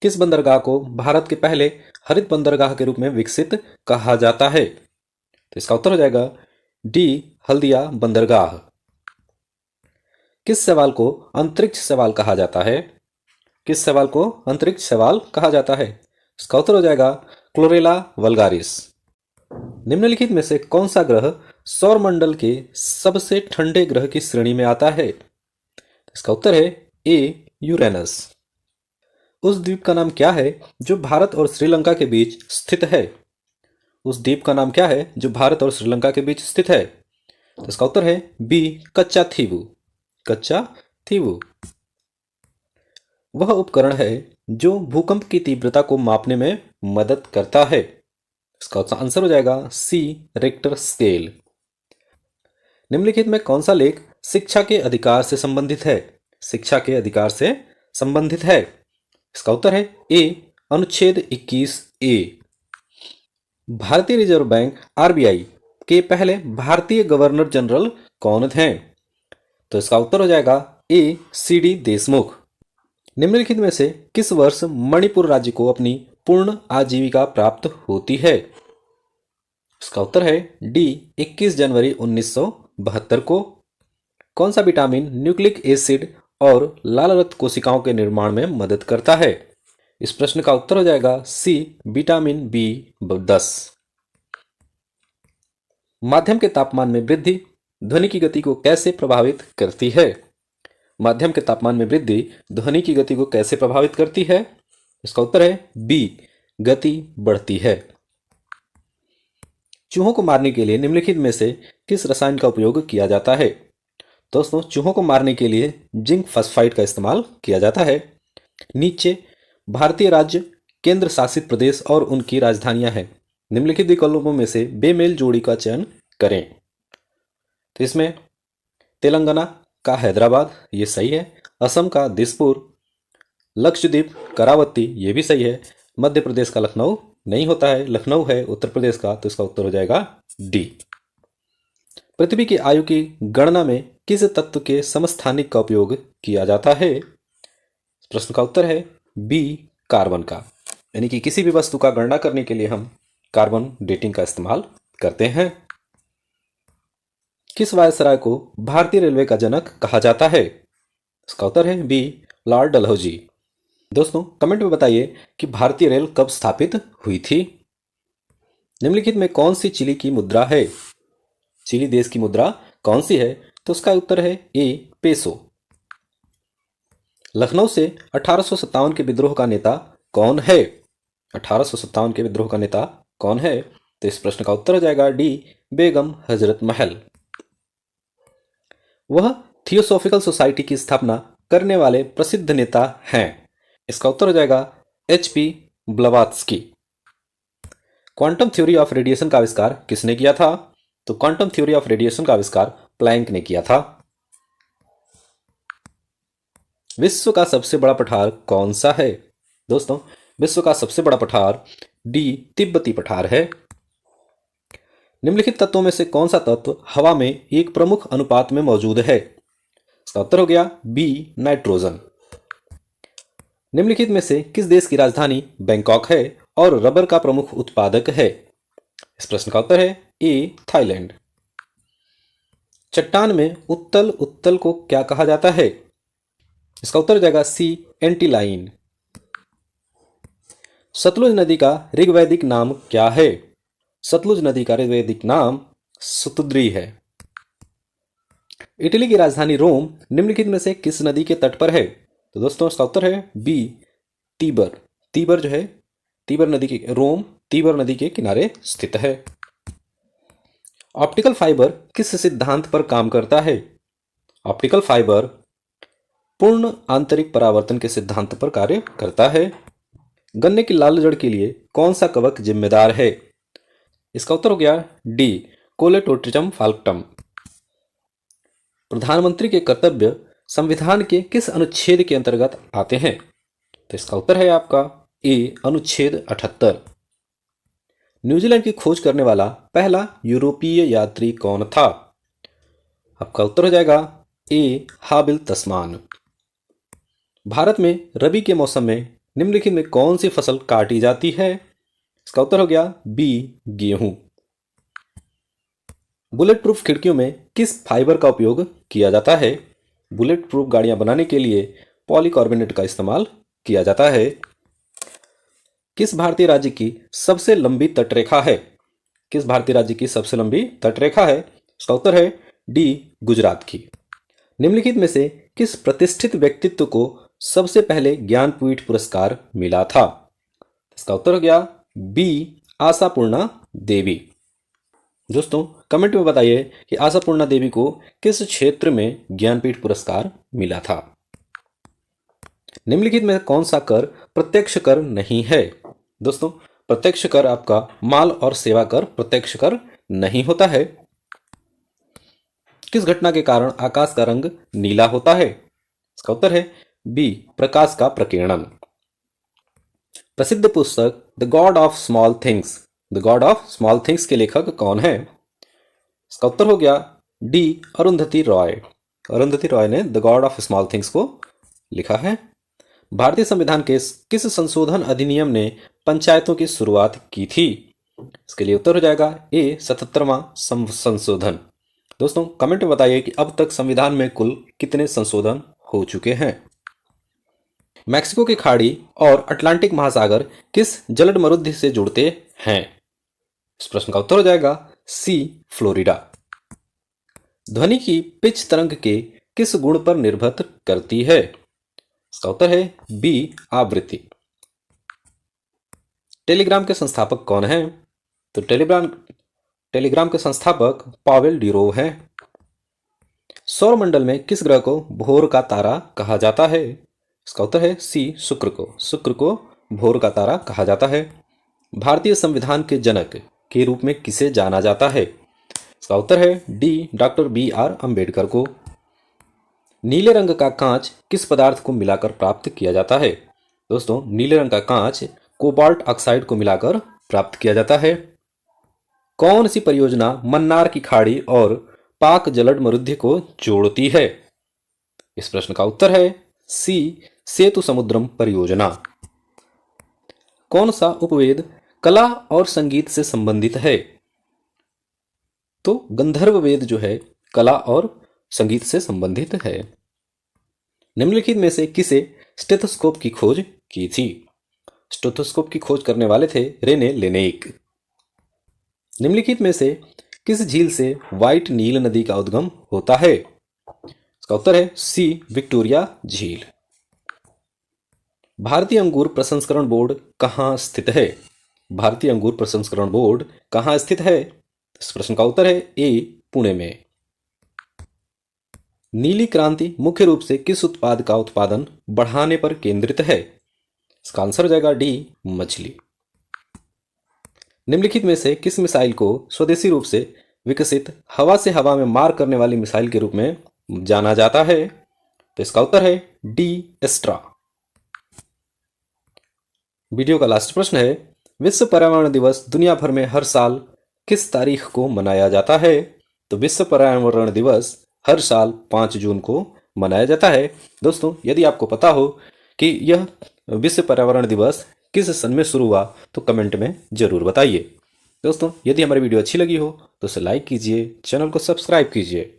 किस बंदरगाह को भारत के पहले हरित बंदरगाह के रूप में विकसित कहा जाता है? तो इसका उत्तर हो जाएगा डी, हल्दिया बंदरगाह। किस सवाल को अंतरिक्ष सवाल कहा जाता है? किस सवाल को अंतरिक्ष सवाल कहा जाता है? इसका उत्तर हो जाएगा क्लोरेला वल्गारिस। निम्नलिखित में से कौन सा ग्रह सौरमंडल के सबसे ठंडे ग्रह की श्रेणी में आता है? इसका उत्तर है ए, यूरेनस। उस द्वीप का नाम क्या है जो भारत और श्रीलंका के बीच स्थित है? उस द्वीप का नाम क्या है जो भारत और श्रीलंका के बीच स्थित है? तो इसका उत्तर है बी, कच्चा थीवू। कच्चा थीवू वह उपकरण है जो भूकंप की तीव्रता को मापने में मदद करता है। इसका आंसर हो जाएगा सी, रिक्टर स्केल। निम्नलिखित में कौन सा लेख शिक्षा के अधिकार से संबंधित है? शिक्षा के अधिकार से संबंधित है। इसका उत्तर है ए, अनुच्छेद 21 ए। भारतीय रिजर्व बैंक आरबीआई के पहले भारतीय गवर्नर जनरल कौन थे? तो इसका उत्तर हो जाएगा ए, सी डी देशमुख। निम्नलिखित में से किस वर्ष मणिपुर राज्य को अपनी पूर्ण आजीविका प्राप्त होती है? इसका उत्तर है डी, 21 जनवरी 1972 को। कौन सा विटामिन न्यूक्लिक एसिड और लाल रक्त कोशिकाओं के निर्माण में मदद करता है? इस प्रश्न का उत्तर हो जाएगा सी, विटामिन बी 10। माध्यम के तापमान में वृद्धि ध्वनि की गति को कैसे प्रभावित करती है? माध्यम के तापमान में वृद्धि ध्वनि की गति को कैसे प्रभावित करती है? इसका उत्तर है बी, गति बढ़ती है। चूहों को मारने के लिए निम्नलिखित में से किस रसायन का उपयोग किया जाता है? दोस्तों, चूहों को मारने के लिए जिंक फॉस्फाइड का इस्तेमाल किया जाता है। नीचे भारतीय राज्य, केंद्र शासित प्रदेश और उनकी राजधानियां हैं। निम्नलिखित विकल्पों में से बेमेल जोड़ी का चयन करें। तो इसमें तेलंगाना का हैदराबाद, ये सही है। असम का दिसपुर, लक्षद्वीप करावती, ये भी सही है। मध्य प्रदेश का लखनऊ नहीं होता है, लखनऊ है उत्तर प्रदेश का, तो इसका उत्तर हो जाएगा डी। पृथ्वी की आयु की गणना में किस तत्व के समस्थानिक का उपयोग किया जाता है? प्रश्न का उत्तर है बी, कार्बन का। यानी कि किसी भी वस्तु का गणना करने के लिए हम कार्बन डेटिंग का इस्तेमाल करते हैं। किस वायसराय को भारतीय रेलवे का जनक कहा जाता है? इसका उत्तर है बी, लॉर्ड डलहौजी। दोस्तों, कमेंट में बताइए कि भारतीय रेल कब स्थापित हुई थी। निम्नलिखित में कौन सी चिली की मुद्रा है? चिली देश की मुद्रा कौन सी है? तो उसका उत्तर है ए, पेसो। लखनऊ से 1857 के विद्रोह का नेता कौन है? 1857 के विद्रोह का नेता कौन है? तो इस प्रश्न का उत्तर हो जाएगा डी, बेगम हजरत महल। वह थियोसॉफिकल सोसाइटी की स्थापना करने वाले प्रसिद्ध नेता हैं। इसका उत्तर हो जाएगा HP ब्लवात्स्की। Quantum theory of radiation का आविष्कार किसने किया था? तो क्वांटम थ्योरी ऑफ रेडिएशन का आविष्कार प्लैंक ने किया था। विश्व का सबसे बड़ा पठार कौन सा है? दोस्तों, विश्व का सबसे बड़ा पठार डी, तिब्बती पठार है। निम्नलिखित तत्वों में से कौन सा तत्व हवा में एक प्रमुख अनुपात में मौजूद है? इसका उत्तर हो गया बी, नाइट्रोजन। निम्नलिखित में से किस देश की राजधानी बैंकॉक है और रबर का प्रमुख उत्पादक है? इस प्रश्न का उत्तर है ए, थाईलैंड। चट्टान में उत्तल उत्तल को क्या कहा जाता है? इसका उत्तर हो जाएगा सी, एंटीलाइन। सतलुज नदी का ऋग्वैदिक नाम क्या है? सतलुज नदी का ऋग्वैदिक नाम सतुद्री है। इटली की राजधानी रोम निम्नलिखित में से किस नदी के तट पर है? तो दोस्तों, इसका उत्तर है बी, तीबर। तीबर जो है, तीबर नदी के, रोम तीबर नदी के किनारे स्थित है। ऑप्टिकल फाइबर किस सिद्धांत पर काम करता है? ऑप्टिकल फाइबर पूर्ण आंतरिक परावर्तन के सिद्धांत पर कार्य करता है। गन्ने की लाल जड़ के लिए कौन सा कवक जिम्मेदार है? इसका उत्तर हो गया डी, कोलेटोट्रिचम फाल्कटम। प्रधानमंत्री के कर्तव्य संविधान के किस अनुच्छेद के अंतर्गत आते हैं? तो इसका उत्तर है आपका ए, अनुच्छेद 78। न्यूजीलैंड की खोज करने वाला पहला यूरोपीय यात्री कौन था? आपका उत्तर हो जाएगा ए, हाबिल तस्मान। भारत में रबी के मौसम में निम्नलिखित में कौन सी फसल काटी जाती है? इसका उत्तर हो गया बी, गेहूं। बुलेट प्रूफ खिड़कियों में किस फाइबर का उपयोग किया जाता है? बुलेट प्रूफ गाड़ियां बनाने के लिए पॉलीकार्बोनेट का इस्तेमाल किया जाता है। किस भारतीय राज्य की सबसे लंबी तटरेखा है? किस भारतीय राज्य की सबसे लंबी तटरेखा है? इसका उत्तर है डी, गुजरात की। निम्नलिखित में से किस प्रतिष्ठित व्यक्तित्व को सबसे पहले ज्ञानपीठ पुरस्कार मिला था? इसका उत्तर हो गया बी, आशापूर्णा देवी। दोस्तों कमेंट में बताइए कि आशापूर्णा देवी को किस क्षेत्र में ज्ञानपीठ पुरस्कार मिला था। निम्नलिखित में कौन सा कर प्रत्यक्ष कर नहीं है? दोस्तों प्रत्यक्ष कर आपका माल और सेवा कर प्रत्यक्ष कर नहीं होता है। किस घटना के कारण आकाश का रंग नीला होता है? इसका उत्तर है बी, प्रकाश का प्रकीर्णन। प्रसिद्ध पुस्तक the God of small things, the God of small things के लेखक कौन है? इसका उत्तर हो गया डी, अरुंधति रॉय। अरुंधति रॉय ने the God of small things को लिखा है। भारतीय संविधान के किस संशोधन अधिनियम ने पंचायतों की शुरुआत की थी? इसके लिए उत्तर हो जाएगा ए, 77वां संशोधन। दोस्तों कमेंट में बताइए कि अब तक संविधान में कुल कितने संशोधन हो चुके हैं। मैक्सिको की खाड़ी और अटलांटिक महासागर किस जलमरुद्धि से जुड़ते हैं? इस प्रश्न का उत्तर हो जाएगा सी, फ्लोरिडा। ध्वनि की पिच तरंग के किस गुण पर निर्भर करती है? इसका उत्तर है बी, आवृत्ति। टेलीग्राम के संस्थापक कौन हैं? तो टेलीग्राम के संस्थापक पावेल डिरोव हैं। सौरमंडल में किस ग्रह को भोर का तारा कहा जाता है? इसका उत्तर है सी, शुक्र को। शुक्र को भोर का तारा कहा जाता है। भारतीय संविधान के जनक के रूप में किसे जाना जाता है? इसका उत्तर है डी, डॉक्टर BR अंबेडकर को। नीले रंग का कांच किस पदार्थ को मिलाकर प्राप्त किया जाता है? दोस्तों नीले रंग का कांच कोबाल्ट ऑक्साइड को मिलाकर प्राप्त किया जाता है। कौन सी परियोजना मन्नार की खाड़ी और पाक जलमरुद्धि को जोड़ती है? इस प्रश्न का उत्तर है सी, सेतु समुद्रम परियोजना। कौन सा उपवेद कला और संगीत से संबंधित है? तो गंधर्व वेद जो है कला और संगीत से संबंधित है। निम्नलिखित में से किसे स्टेथोस्कोप की खोज की थी? स्टेथोस्कोप की खोज करने वाले थे रेने लेनेक। निम्नलिखित में से किस झील से व्हाइट नील नदी का उद्गम होता है? इसका उत्तर है सी, विक्टोरिया झील। भारतीय अंगूर प्रसंस्करण बोर्ड कहाँ स्थित है? भारतीय अंगूर प्रसंस्करण बोर्ड कहाँ स्थित है? इस प्रश्न का उत्तर है ए, पुणे में। नीली क्रांति मुख्य रूप से किस उत्पाद का उत्पादन बढ़ाने पर केंद्रित है? इसका आंसर हो जाएगा डी, मछली। निम्नलिखित में से किस मिसाइल को स्वदेशी रूप से विकसित हवा से हवा में मार करने वाली मिसाइल के रूप में जाना जाता है? तो इसका उत्तर है डी, एस्ट्रा। वीडियो का लास्ट प्रश्न है, विश्व पर्यावरण दिवस दुनिया भर में हर साल किस तारीख को मनाया जाता है? तो विश्व पर्यावरण दिवस हर साल 5 जून को मनाया जाता है। दोस्तों यदि आपको पता हो कि यह विश्व पर्यावरण दिवस किस सन में शुरू हुआ तो कमेंट में जरूर बताइए। दोस्तों यदि हमारी वीडियो अच्छी लगी हो तो उसे लाइक कीजिए, चैनल को सब्सक्राइब कीजिए।